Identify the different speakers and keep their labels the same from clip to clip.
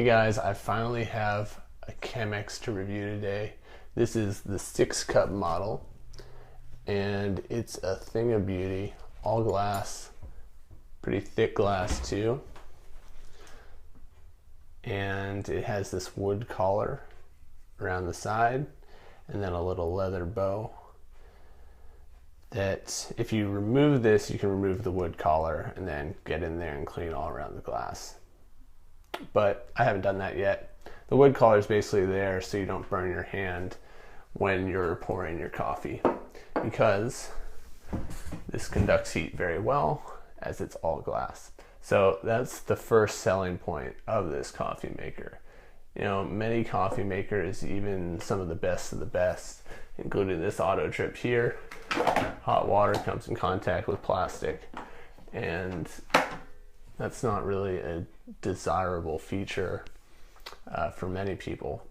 Speaker 1: Hey guys, I finally have a Chemex to review today. This is the 6-cup model, and it's a thing of beauty. All glass, pretty thick glass too. And it has this wood collar around the side, and then a little leather bow. That if you remove this, you can remove the wood collar and then get in there and clean all around the glass. But I haven't done that yet. The wood collar is basically there so you don't burn your hand when you're pouring your coffee, because this conducts heat very well as it's all glass. So that's the first selling point of this coffee maker. You know, many coffee makers, even some of the best, including this auto drip here, hot water comes in contact with plastic, and that's not really a desirable feature for many people.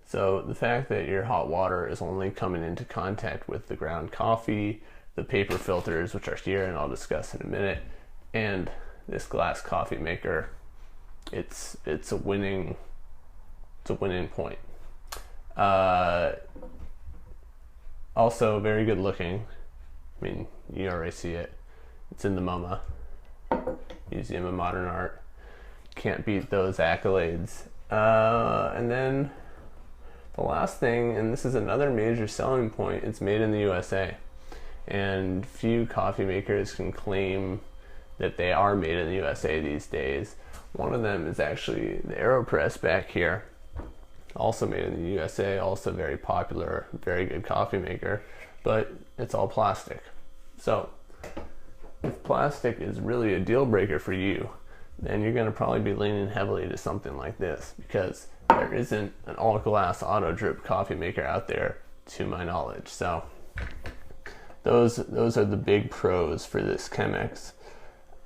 Speaker 1: So the fact that your hot water is only coming into contact with the ground coffee, the paper filters, which are here and I'll discuss in a minute, and this glass coffee maker, it's a winning point. Also very good looking. I mean, you already see it. It's in the MoMA, Museum of Modern Art. Can't beat those accolades. And then the last thing, and this is another major selling point, it's made in the USA. And few coffee makers can claim that they are made in the USA these days. One of them is actually the AeroPress back here, also made in the USA, also very popular, very good coffee maker, but it's all plastic. So if plastic is really a deal breaker for you, then you're going to probably be leaning heavily to something like this, because there isn't an all glass auto drip coffee maker out there to my knowledge. So those are the big pros for this Chemex.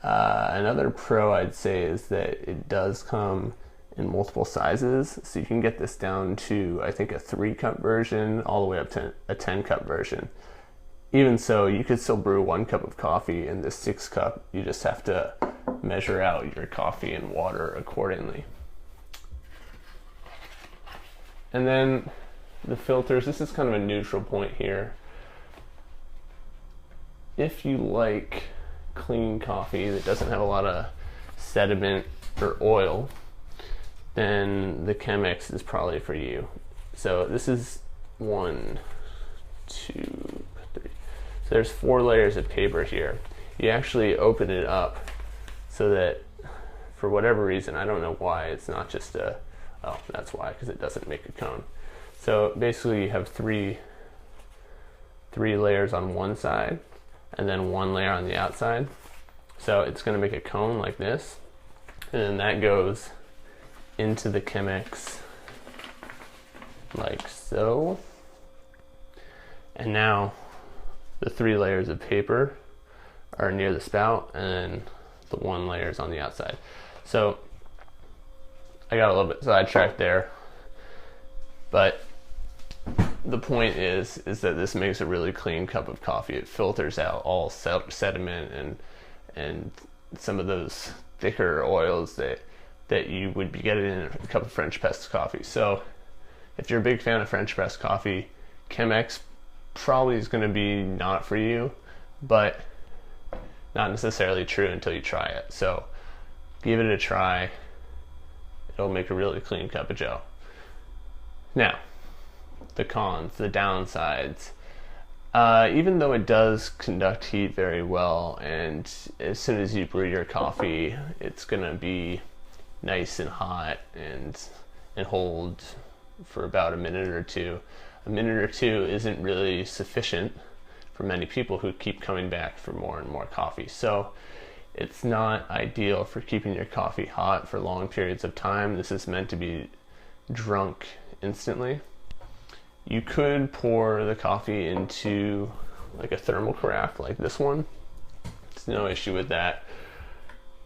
Speaker 1: Another pro I'd say is that it does come in multiple sizes, so you can get this down to, I think, a 3-cup version all the way up to a 10-cup version. Even so, you could still brew 1 cup of coffee in this 6-cup. You just have to measure out your coffee and water accordingly. And then the filters, this is kind of a neutral point here. If you like clean coffee that doesn't have a lot of sediment or oil, then the Chemex is probably for you. So this is 1, 2, 3. So there's 4 layers of paper here. You actually open it up so that, for whatever reason, I don't know why, it's not just a, oh, that's why, because it doesn't make a cone. So basically you have three layers on one side and then 1 layer on the outside. So it's going to make a cone like this, and then that goes into the Chemex like so. And now the 3 layers of paper are near the spout, and then the 1 layer is on the outside. So I got a little bit sidetracked there, but the point is that this makes a really clean cup of coffee. It filters out all sediment and some of those thicker oils that you would be getting in a cup of French press coffee. So if you're a big fan of French press coffee, Chemex probably is going to be not for you, but not necessarily true until you try it. So give it a try. It'll make a really clean cup of joe. Now, the cons, the downsides. Even though it does conduct heat very well, and as soon as you brew your coffee, it's going to be nice and hot and hold for about a minute or two. A minute or two isn't really sufficient for many people who keep coming back for more and more coffee. So it's not ideal for keeping your coffee hot for long periods of time. This is meant to be drunk instantly. You could pour the coffee into like a thermal carafe like this one. There's no issue with that.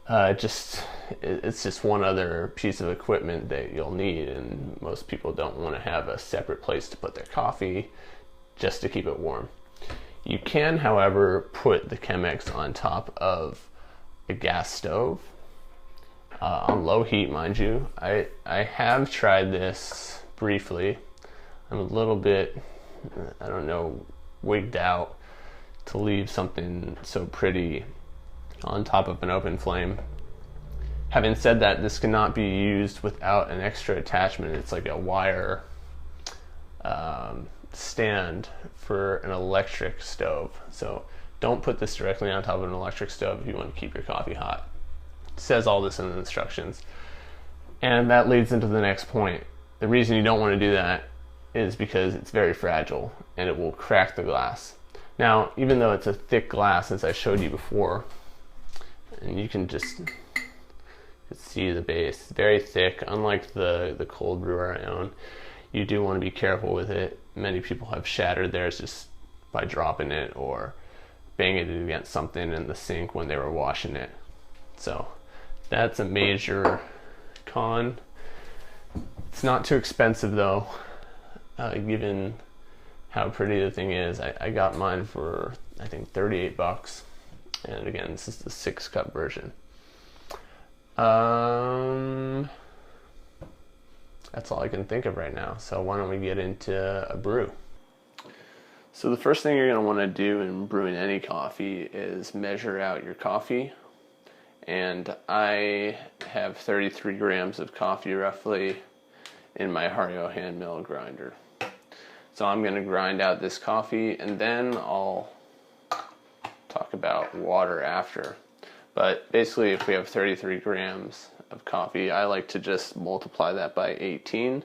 Speaker 1: It's just one other piece of equipment that you'll need, and most people don't want to have a separate place to put their coffee just to keep it warm. You can, however, put the Chemex on top of a gas stove on low heat, mind you. I have tried this briefly. I'm a little bit, I don't know, wigged out to leave something so pretty on top of an open flame. Having said that, this cannot be used without an extra attachment. It's like a wire stand for an electric stove. So don't put this directly on top of an electric stove if you want to keep your coffee hot. It says all this in the instructions. And that leads into the next point. The reason you don't want to do that is because it's very fragile and it will crack the glass. Now, even though it's a thick glass, as I showed you before, and you can just see the base, very thick, unlike the cold brewer I own. You do want to be careful with it. Many people have shattered theirs just by dropping it or banging it against something in the sink when they were washing it. So that's a major con. It's not too expensive though, given how pretty the thing is. I got mine for I think 38 bucks, and again, this is the 6-cup version. That's all I can think of right now. So why don't we get into a brew? So the first thing you're going to want to do in brewing any coffee is measure out your coffee. And I have 33 grams of coffee roughly in my Hario hand mill grinder. So I'm going to grind out this coffee and then I'll talk about water after. But basically, if we have 33 grams of coffee, I like to just multiply that by 18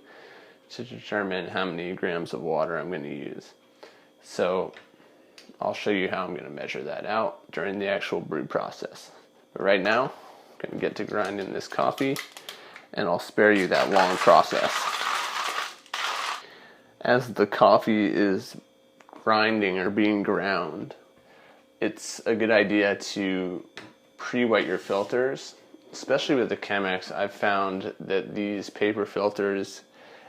Speaker 1: to determine how many grams of water I'm going to use. So I'll show you how I'm going to measure that out during the actual brew process. But right now, I'm going to get to grinding this coffee, and I'll spare you that long process. As the coffee is grinding or being ground, it's a good idea to pre-wet your filters. Especially with the Chemex, I've found that these paper filters,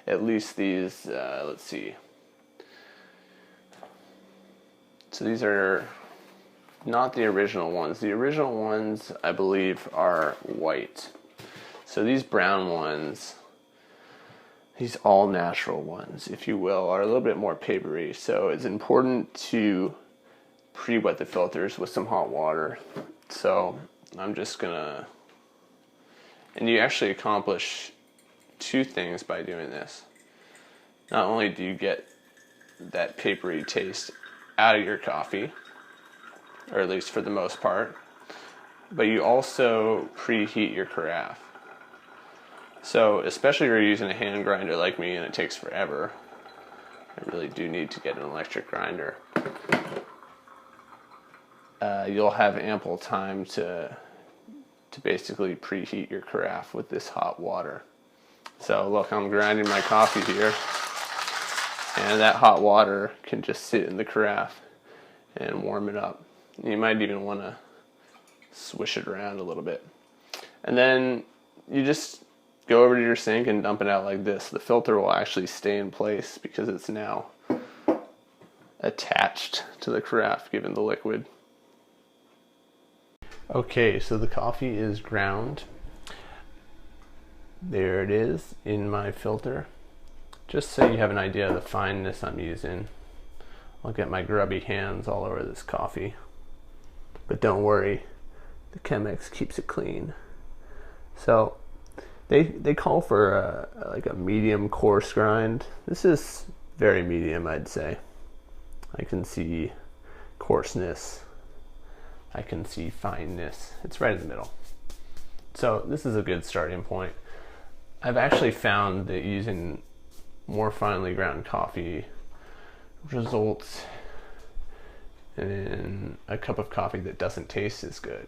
Speaker 1: at least these, let's see. So these are not the original ones. The original ones, I believe, are white. So these brown ones, these all natural ones, if you will, are a little bit more papery. So it's important to pre-wet the filters with some hot water. So I'm just gonna, and you actually accomplish two things by doing this. Not only do you get that papery taste out of your coffee, or at least for the most part, but you also preheat your carafe. So especially if you're using a hand grinder like me and it takes forever, I really do need to get an electric grinder. You'll have ample time to basically preheat your carafe with this hot water. So look, I'm grinding my coffee here, and that hot water can just sit in the carafe and warm it up. You might even want to swish it around a little bit. And then you just go over to your sink and dump it out like this. The filter will actually stay in place because it's now attached to the carafe given the liquid. Okay, so the coffee is ground. There it is in my filter. Just so you have an idea of the fineness I'm using. I'll get my grubby hands all over this coffee. But don't worry, the Chemex keeps it clean. So they call for like a medium coarse grind. This is very medium, I'd say. I can see coarseness. I can see fineness. It's right in the middle. So this is a good starting point. I've actually found that using more finely ground coffee results in a cup of coffee that doesn't taste as good.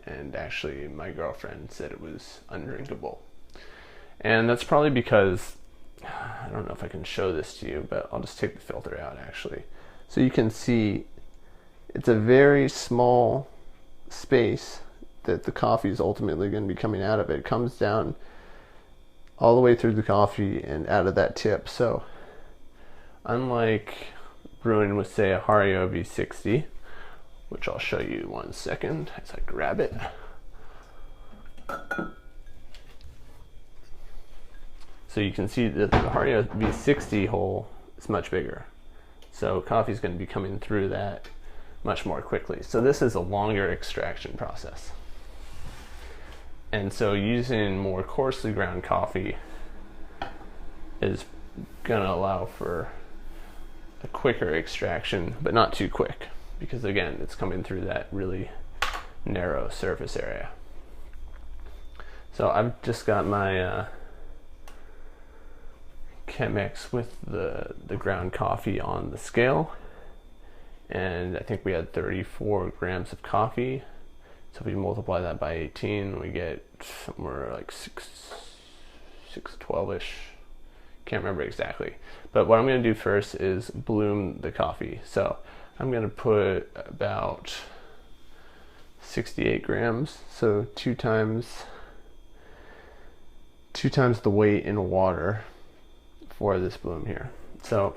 Speaker 1: And actually my girlfriend said it was undrinkable. And that's probably because, I don't know if I can show this to you, but I'll just take the filter out actually. So you can see it's a very small space that the coffee is ultimately going to be coming out of. It comes down all the way through the coffee and out of that tip. So unlike brewing with, say, a Hario V60, which I'll show you 1 second as I grab it. So you can see that the Hardy V60 hole is much bigger. So coffee is going to be coming through that much more quickly. So this is a longer extraction process. And so using more coarsely ground coffee is going to allow for a quicker extraction, but not too quick, because again, it's coming through that really narrow surface area. So I've just got my Chemex with the ground coffee on the scale, and I think we had 34 grams of coffee. So if we multiply that by 18, we get somewhere like 612-ish. Can't remember exactly. But what I'm going to do first is bloom the coffee. So I'm going to put about 68 grams, so two times the weight in water for this bloom here. So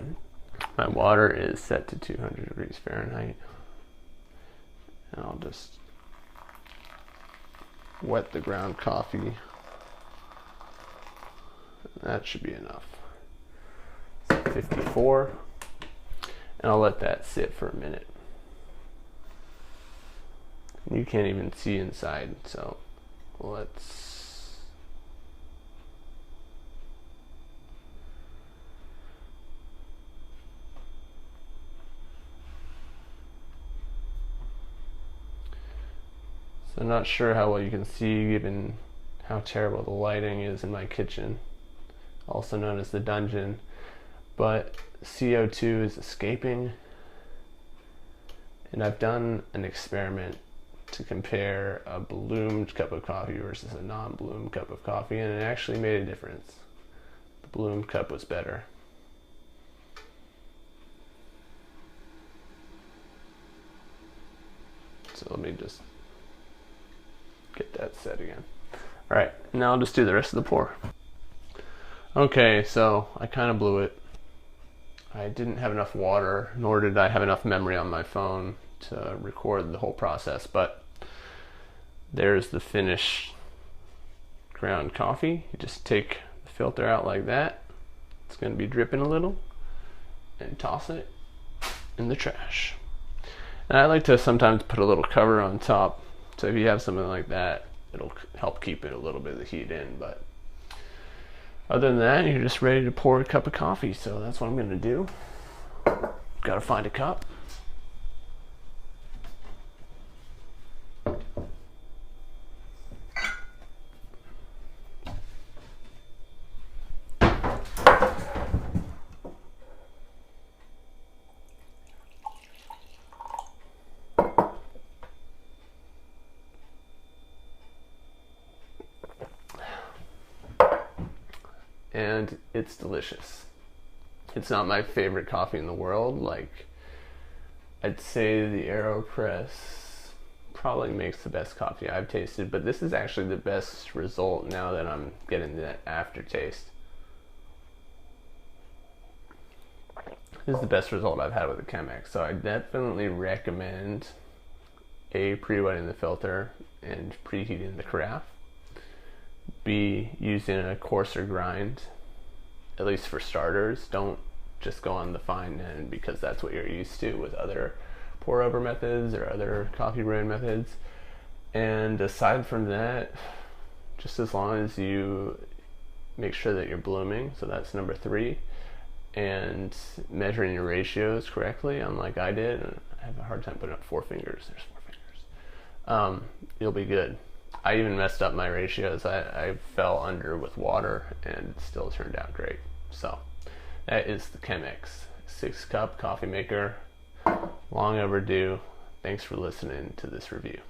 Speaker 1: my water is set to 200 degrees Fahrenheit, and I'll just wet the ground coffee. That should be enough. 54, and I'll let that sit for a minute. You can't even see inside, so let's So I'm not sure how well you can see given how terrible the lighting is in my kitchen, also known as the dungeon, but CO2 is escaping, and I've done an experiment to compare a bloomed cup of coffee versus a non-bloomed cup of coffee, and it actually made a difference. The bloomed cup was better. So let me just get that set again. All right, now I'll just do the rest of the pour. Okay, so I kind of blew it. I didn't have enough water, nor did I have enough memory on my phone to record the whole process, but there's the finished ground coffee. You just take the filter out like that. It's going to be dripping a little, and toss it in the trash. And I like to sometimes put a little cover on top, so if you have something like that, it'll help keep it a little bit of the heat in. But other than that, you're just ready to pour a cup of coffee. So that's what I'm going to do. Got to find a cup. And it's delicious. It's not my favorite coffee in the world. Like, I'd say the AeroPress probably makes the best coffee I've tasted, but this is actually the best result now that I'm getting that aftertaste. This is the best result I've had with the Chemex, so I definitely recommend A, pre-wetting the filter and preheating the carafe. B, using a coarser grind, at least for starters. Don't just go on the fine end because that's what you're used to with other pour over methods or other coffee brewing methods. And aside from that, just as long as you make sure that you're blooming, so that's number 3, and measuring your ratios correctly, unlike I did, and I have a hard time putting up 4 fingers, there's 4 fingers, you'll be good. I even messed up my ratios. I fell under with water and it still turned out great. So that is the Chemex 6-cup coffee maker. Long overdue. Thanks for listening to this review.